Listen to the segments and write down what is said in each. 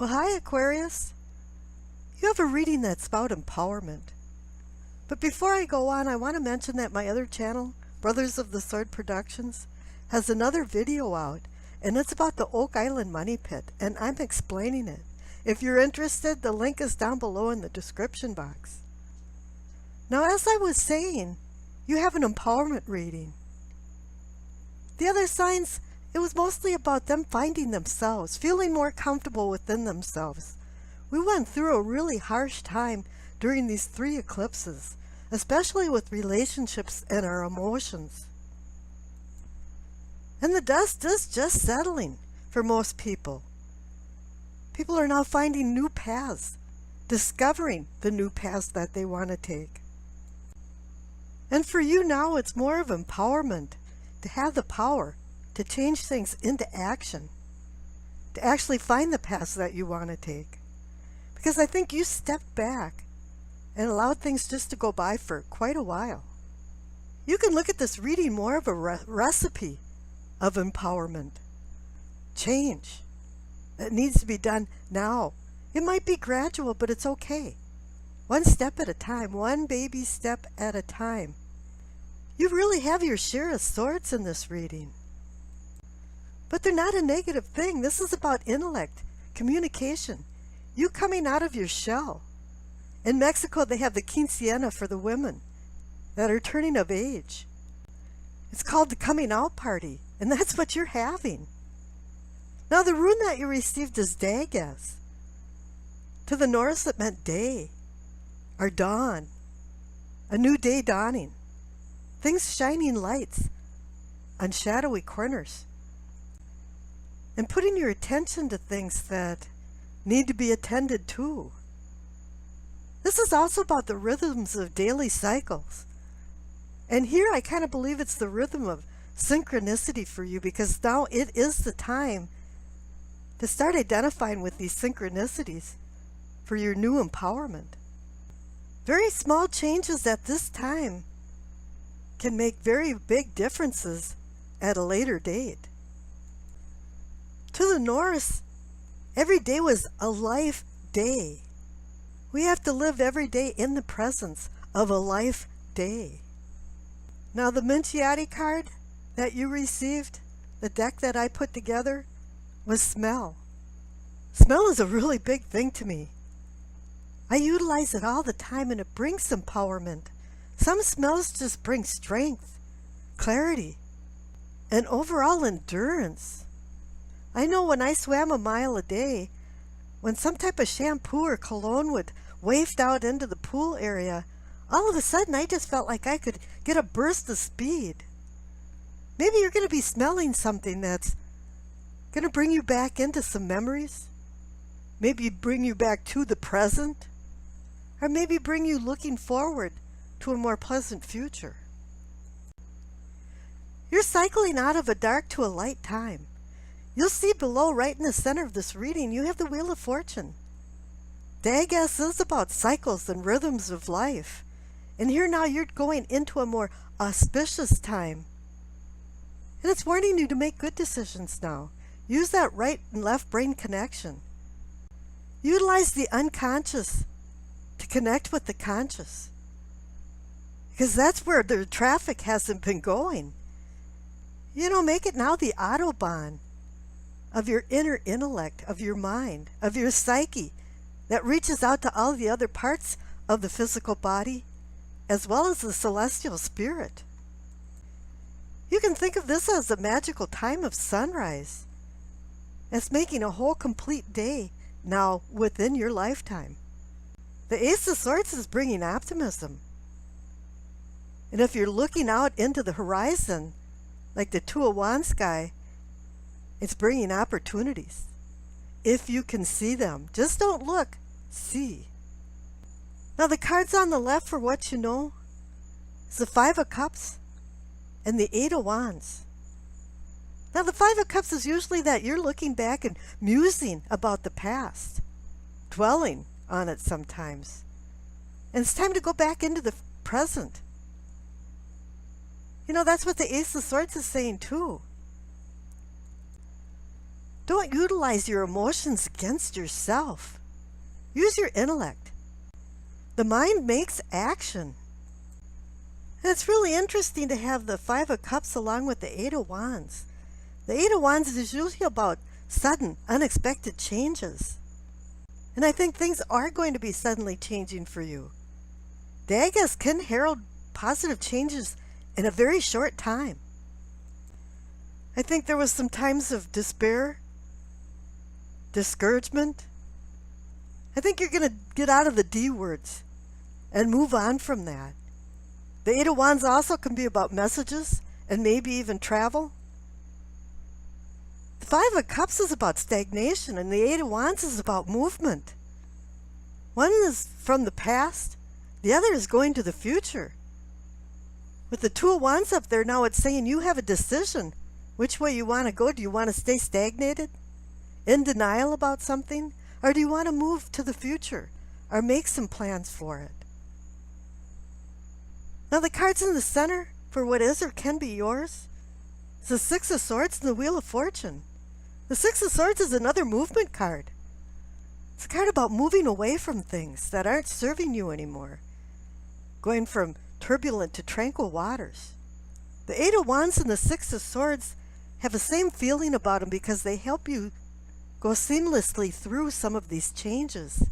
Well, hi, Aquarius. You have a reading that's about empowerment. But before I go on, I want to mention that my other channel, Brothers of the Sword Productions, has another video out, and it's about the Oak Island Money Pit, and I'm explaining it. If you're interested, the link is down below in the description box. Now, as I was saying, you have an empowerment reading. The other signs, it was mostly about them finding themselves, feeling more comfortable within themselves. We went through a really harsh time during these 3 eclipses, especially with relationships and our emotions. And the dust is just settling for most people. People are now finding new paths, discovering the new paths that they want to take. And for you now, it's more of empowerment to have the power to change things into action, to actually find the paths that you want to take. Because I think you stepped back and allowed things just to go by for quite a while. You can look at this reading more of a recipe of empowerment. Change that needs to be done now. It might be gradual, but it's okay. One step at a time, one baby step at a time. You really have your share of swords in this reading. But they're not a negative thing. This is about intellect, communication, you coming out of your shell. In Mexico, they have the quinceañera for the women that are turning of age. It's called the coming out party, and that's what you're having. Now, the rune that you received is Dagas. To the Norse, it meant day, or dawn, a new day dawning, things shining lights on shadowy corners, and putting your attention to things that need to be attended to. This is also about the rhythms of daily cycles. And here I kind of believe it's the rhythm of synchronicity for you, because now it is the time to start identifying with these synchronicities for your new empowerment. Very small changes at this time can make very big differences at a later date. To the Norse, every day was a life day. We have to live every day in the presence of a life day. Now, the Minchiati card that you received, the deck that I put together, was smell. Smell is a really big thing to me. I utilize it all the time, and it brings empowerment. Some smells just bring strength, clarity, and overall endurance. I know when I swam a mile a day, when some type of shampoo or cologne would waft out into the pool area, all of a sudden I just felt like I could get a burst of speed. Maybe you're going to be smelling something that's going to bring you back into some memories. Maybe bring you back to the present. Or maybe bring you looking forward to a more pleasant future. You're cycling out of a dark to a light time. You'll see below, right in the center of this reading, you have the Wheel of Fortune. Dagas is about cycles and rhythms of life. And here now you're going into a more auspicious time. And it's warning you to make good decisions now. Use that right and left brain connection. Utilize the unconscious to connect with the conscious. Because that's where the traffic hasn't been going. You know, make it now the Autobahn of your inner intellect, of your mind, of your psyche, that reaches out to all the other parts of the physical body, as well as the celestial spirit. You can think of this as a magical time of sunrise. It's making a whole complete day now within your lifetime. The Ace of Swords is bringing optimism. And if you're looking out into the horizon, like the Two of Wands guy, it's bringing opportunities. If you can see them. Just don't look, see. Now the cards on the left for what you know is the Five of Cups and the Eight of Wands. Now the Five of Cups is usually that you're looking back and musing about the past, dwelling on it sometimes. And it's time to go back into the present. You know, that's what the Ace of Swords is saying too. Don't utilize your emotions against yourself. Use your intellect. The mind makes action. And it's really interesting to have the Five of Cups along with the Eight of Wands. The Eight of Wands is usually about sudden, unexpected changes. And I think things are going to be suddenly changing for you. The Daggers can herald positive changes in a very short time. I think there was some times of despair, discouragement. I think you're going to get out of the D words and move on from that. The Eight of Wands also can be about messages and maybe even travel. The Five of Cups is about stagnation, and the Eight of Wands is about movement. One is from the past, the other is going to the future. With the Two of Wands up there now, it's saying you have a decision which way you want to go. Do you want to stay stagnated, in denial about something, or do you want to move to the future or make some plans for it? Now the cards in the center for what is or can be yours is the Six of Swords and the Wheel of Fortune. The Six of Swords is another movement card. It's a card about moving away from things that aren't serving you anymore, going from turbulent to tranquil waters. The Eight of Wands and the Six of Swords have the same feeling about them because they help you go seamlessly through some of these changes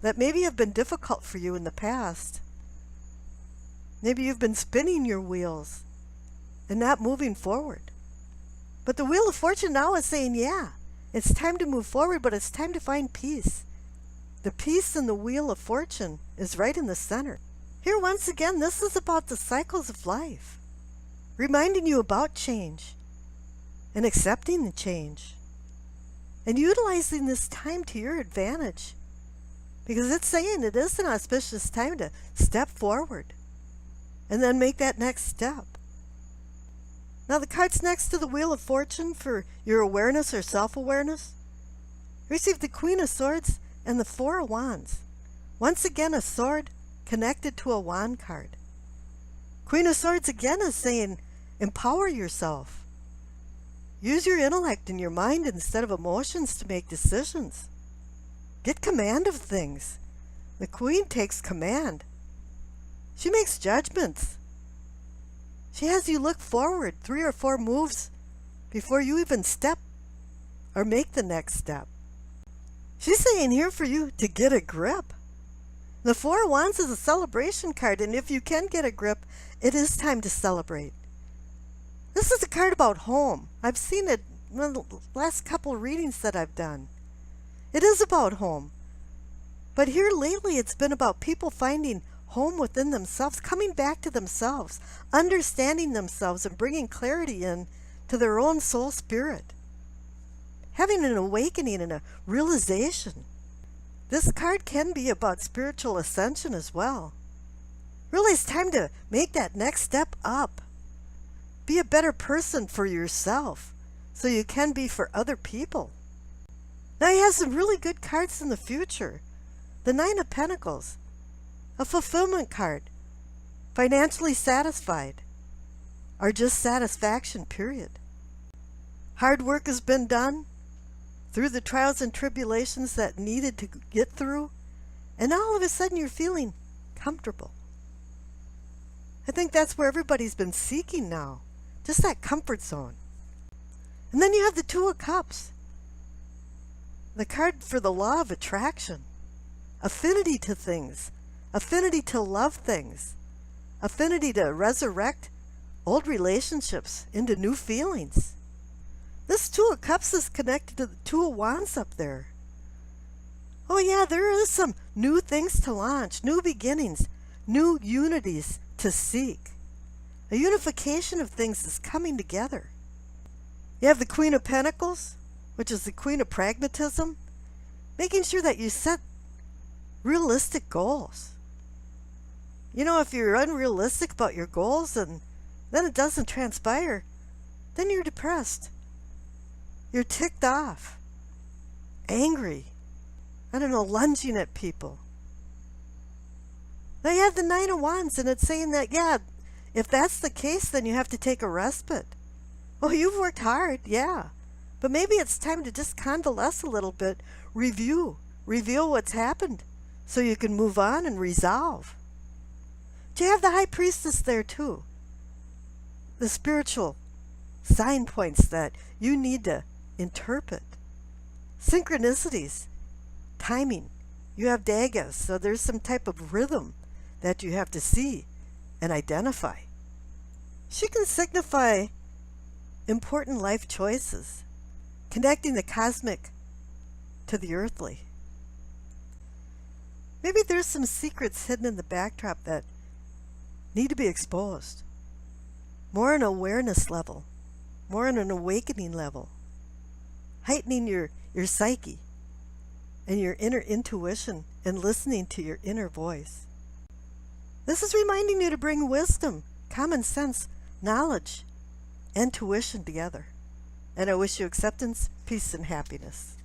that maybe have been difficult for you in the past. Maybe you've been spinning your wheels and not moving forward. But the Wheel of Fortune now is saying, yeah, it's time to move forward, but it's time to find peace. The peace in the Wheel of Fortune is right in the center. Here, once again, this is about the cycles of life, reminding you about change and accepting the change and utilizing this time to your advantage, because it's saying it is an auspicious time to step forward and then make that next step. Now the cards next to the Wheel of Fortune for your awareness or self-awareness, receive the Queen of Swords and the Four of Wands. Once again, a sword connected to a wand card. Queen of Swords again is saying, empower yourself. Use your intellect and your mind instead of emotions to make decisions. Get command of things. The Queen takes command. She makes judgments. She has you look forward 3 or 4 moves before you even step or make the next step. She's saying here for you to get a grip. The Four of Wands is a celebration card, and if you can get a grip, it is time to celebrate. This is a card about home. I've seen it in the last couple of readings that I've done. It is about home. But here lately it's been about people finding home within themselves, coming back to themselves, understanding themselves and bringing clarity in to their own soul spirit. Having an awakening and a realization. This card can be about spiritual ascension as well. Really, it's time to make that next step up. Be a better person for yourself so you can be for other people. Now you have some really good cards in the future. The Nine of Pentacles, a fulfillment card, financially satisfied, or just satisfaction, period. Hard work has been done through the trials and tribulations that needed to get through, and all of a sudden you're feeling comfortable. I think that's where everybody's been seeking now, just that comfort zone. And then you have the Two of Cups, the card for the law of attraction, affinity to things, affinity to love things, affinity to resurrect old relationships into new feelings. This Two of Cups is connected to the Two of Wands up there. Oh yeah, there is some new things to launch, new beginnings, new unities to seek. A unification of things is coming together. You have the Queen of Pentacles, which is the Queen of Pragmatism, making sure that you set realistic goals. You know, if you're unrealistic about your goals and then it doesn't transpire, then you're depressed. You're ticked off, angry, I don't know, lunging at people. Now you have the Nine of Wands, and it's saying that, yeah, if that's the case, then you have to take a respite. Well, you've worked hard, yeah, But maybe it's time to just convalesce a little bit, review what's happened so you can move on and resolve. But you have the High Priestess there too. The spiritual sign points that you need to interpret. Synchronicities, timing. You have dagas, so there's some type of rhythm that you have to see and identify. She can signify important life choices, connecting the cosmic to the earthly. Maybe there's some secrets hidden in the backdrop that need to be exposed. More on an awareness level, more on an awakening level, heightening your psyche and your inner intuition and listening to your inner voice. This is reminding you to bring wisdom, common sense, knowledge, and tuition together. And I wish you acceptance, peace, and happiness.